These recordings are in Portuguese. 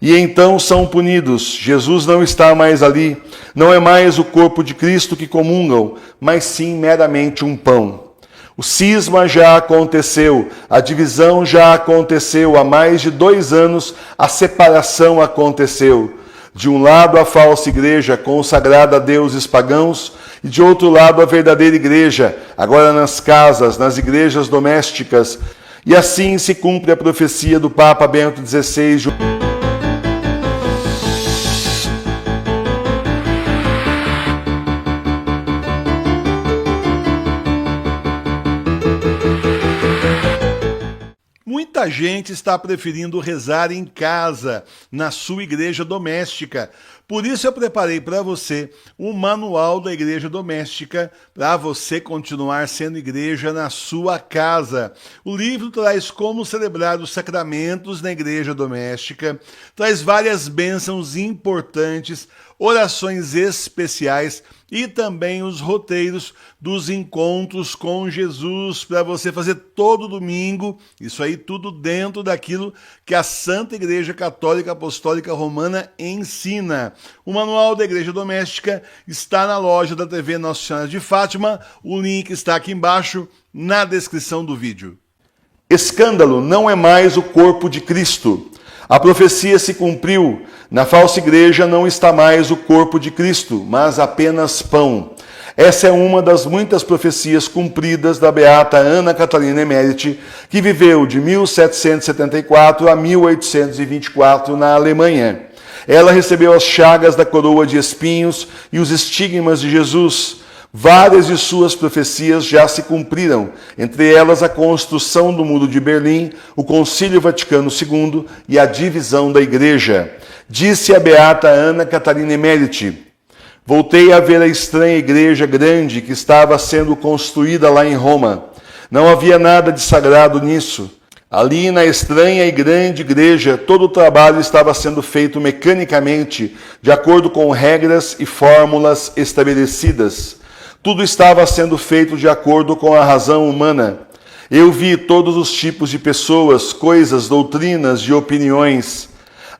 E então são punidos. Jesus não está mais ali. Não é mais o corpo de Cristo que comungam, mas sim meramente um pão. O cisma já aconteceu, a divisão já aconteceu, há mais de 2 anos a separação aconteceu. De um lado a falsa igreja consagrada a deuses pagãos, e de outro lado a verdadeira igreja, agora nas casas, nas igrejas domésticas. E assim se cumpre a profecia do Papa Bento XVI. Muita gente está preferindo rezar em casa, na sua igreja doméstica. Por isso eu preparei para você um manual da igreja doméstica para você continuar sendo igreja na sua casa. O livro traz como celebrar os sacramentos na igreja doméstica, traz várias bênçãos importantes, orações especiais e também os roteiros dos encontros com Jesus para você fazer todo domingo, isso aí tudo dentro daquilo que a Santa Igreja Católica Apostólica Romana ensina. O Manual da Igreja Doméstica está na loja da TV Nossa Senhora de Fátima, o link está aqui embaixo na descrição do vídeo. Escândalo não é mais o corpo de Cristo. A profecia se cumpriu. Na falsa igreja não está mais o corpo de Cristo, mas apenas pão. Essa é uma das muitas profecias cumpridas da beata Ana Catarina Emmerich, que viveu de 1774 a 1824 na Alemanha. Ela recebeu as chagas da coroa de espinhos e os estigmas de Jesus. Várias de suas profecias já se cumpriram, entre elas a construção do Muro de Berlim, o Concílio Vaticano II e a divisão da Igreja. Disse a beata Ana Catarina Emmerich: voltei a ver a estranha igreja grande que estava sendo construída lá em Roma. Não havia nada de sagrado nisso. Ali na estranha e grande igreja, todo o trabalho estava sendo feito mecanicamente, de acordo com regras e fórmulas estabelecidas. Tudo estava sendo feito de acordo com a razão humana. Eu vi todos os tipos de pessoas, coisas, doutrinas e opiniões.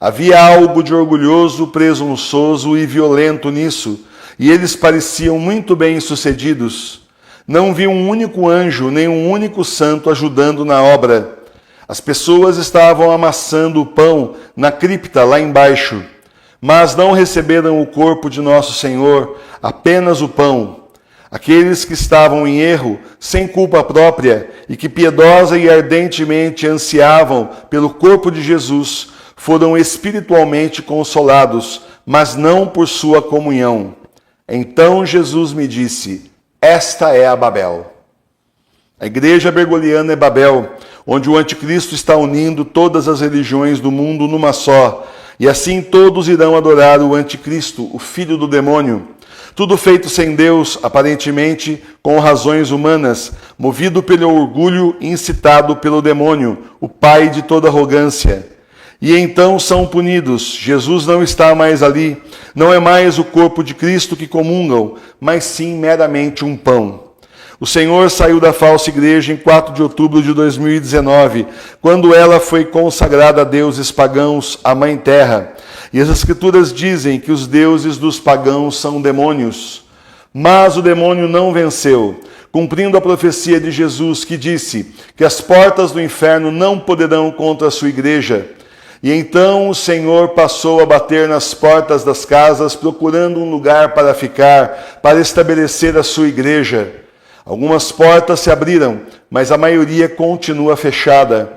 Havia algo de orgulhoso, presunçoso e violento nisso, e eles pareciam muito bem-sucedidos. Não vi um único anjo, nem um único santo ajudando na obra. As pessoas estavam amassando o pão na cripta lá embaixo, mas não receberam o corpo de nosso Senhor, apenas o pão. Aqueles que estavam em erro, sem culpa própria, e que piedosa e ardentemente ansiavam pelo corpo de Jesus, foram espiritualmente consolados, mas não por sua comunhão. Então Jesus me disse: esta é a Babel. A igreja bergoliana é Babel, onde o anticristo está unindo todas as religiões do mundo numa só, e assim todos irão adorar o anticristo, o filho do demônio. Tudo feito sem Deus, aparentemente com razões humanas, movido pelo orgulho incitado pelo demônio, o pai de toda arrogância. E então são punidos. Jesus não está mais ali. Não é mais o corpo de Cristo que comungam, mas sim meramente um pão. O Senhor saiu da falsa igreja em 4 de outubro de 2019, quando ela foi consagrada a deuses pagãos, a Mãe Terra. E as Escrituras dizem que os deuses dos pagãos são demônios. Mas o demônio não venceu, cumprindo a profecia de Jesus, que disse que as portas do inferno não poderão contra a sua igreja. E então o Senhor passou a bater nas portas das casas, procurando um lugar para ficar, para estabelecer a sua igreja. Algumas portas se abriram, mas a maioria continua fechada.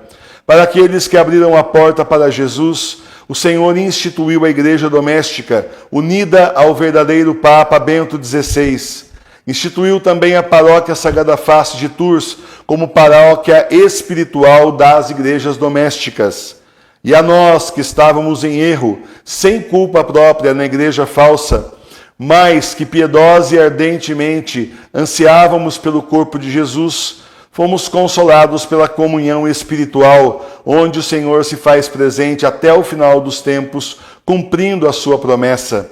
Para aqueles que abriram a porta para Jesus, o Senhor instituiu a igreja doméstica, unida ao verdadeiro Papa Bento XVI. Instituiu também a paróquia Sagrada Face de Tours como paróquia espiritual das igrejas domésticas. E a nós que estávamos em erro, sem culpa própria na igreja falsa, mas que piedosa e ardentemente ansiávamos pelo corpo de Jesus, fomos consolados pela comunhão espiritual, onde o Senhor se faz presente até o final dos tempos, cumprindo a sua promessa.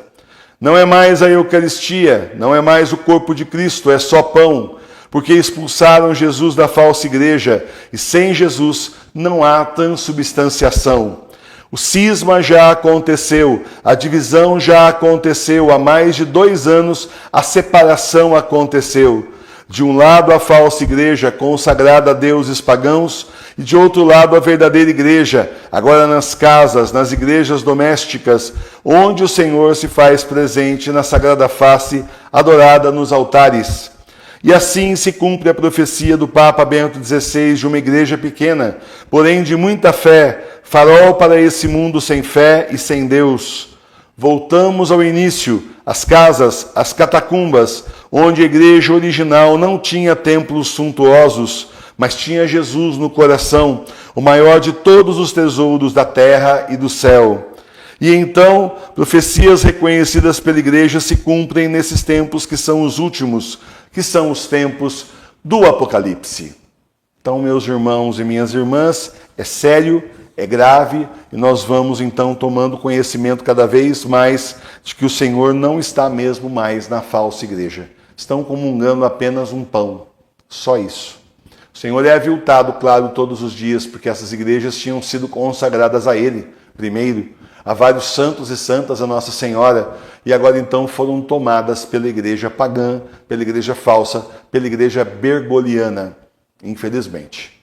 Não é mais a Eucaristia, não é mais o corpo de Cristo, é só pão, porque expulsaram Jesus da falsa igreja, e sem Jesus não há transubstanciação. O cisma já aconteceu, a divisão já aconteceu, há mais de 2 anos a separação aconteceu. De um lado a falsa igreja consagrada a deuses pagãos e de outro lado a verdadeira igreja, agora nas casas, nas igrejas domésticas, onde o Senhor se faz presente na sagrada face, adorada nos altares. E assim se cumpre a profecia do Papa Bento XVI de uma igreja pequena, porém de muita fé, farol para esse mundo sem fé e sem Deus. Voltamos ao início, as casas, as catacumbas, onde a igreja original não tinha templos suntuosos, mas tinha Jesus no coração, o maior de todos os tesouros da terra e do céu. E então, profecias reconhecidas pela igreja se cumprem nesses tempos que são os últimos, que são os tempos do Apocalipse. Então, meus irmãos e minhas irmãs, é sério, é grave, e nós vamos então tomando conhecimento cada vez mais de que o Senhor não está mesmo mais na falsa igreja. Estão comungando apenas um pão, só isso. O Senhor é aviltado, claro, todos os dias, porque essas igrejas tinham sido consagradas a Ele, primeiro, a vários santos e santas a Nossa Senhora, e agora então foram tomadas pela igreja pagã, pela igreja falsa, pela igreja bergoliana, infelizmente.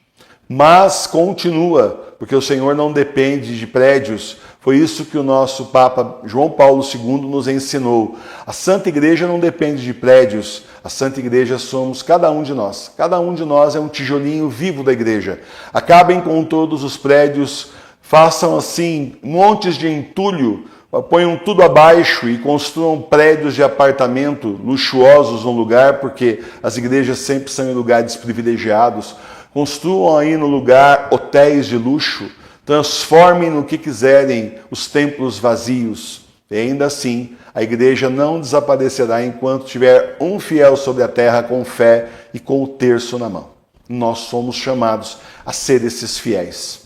Mas continua, porque o Senhor não depende de prédios. Foi isso que o nosso Papa João Paulo II nos ensinou. A Santa Igreja não depende de prédios, a Santa Igreja somos cada um de nós. Cada um de nós é um tijolinho vivo da igreja. Acabem com todos os prédios, façam assim montes de entulho, ponham tudo abaixo e construam prédios de apartamento luxuosos no lugar, porque as igrejas sempre são em lugares privilegiados. Construam aí no lugar hotéis de luxo, transformem no que quiserem os templos vazios. E ainda assim, a igreja não desaparecerá enquanto tiver um fiel sobre a terra com fé e com o terço na mão. Nós somos chamados a ser esses fiéis.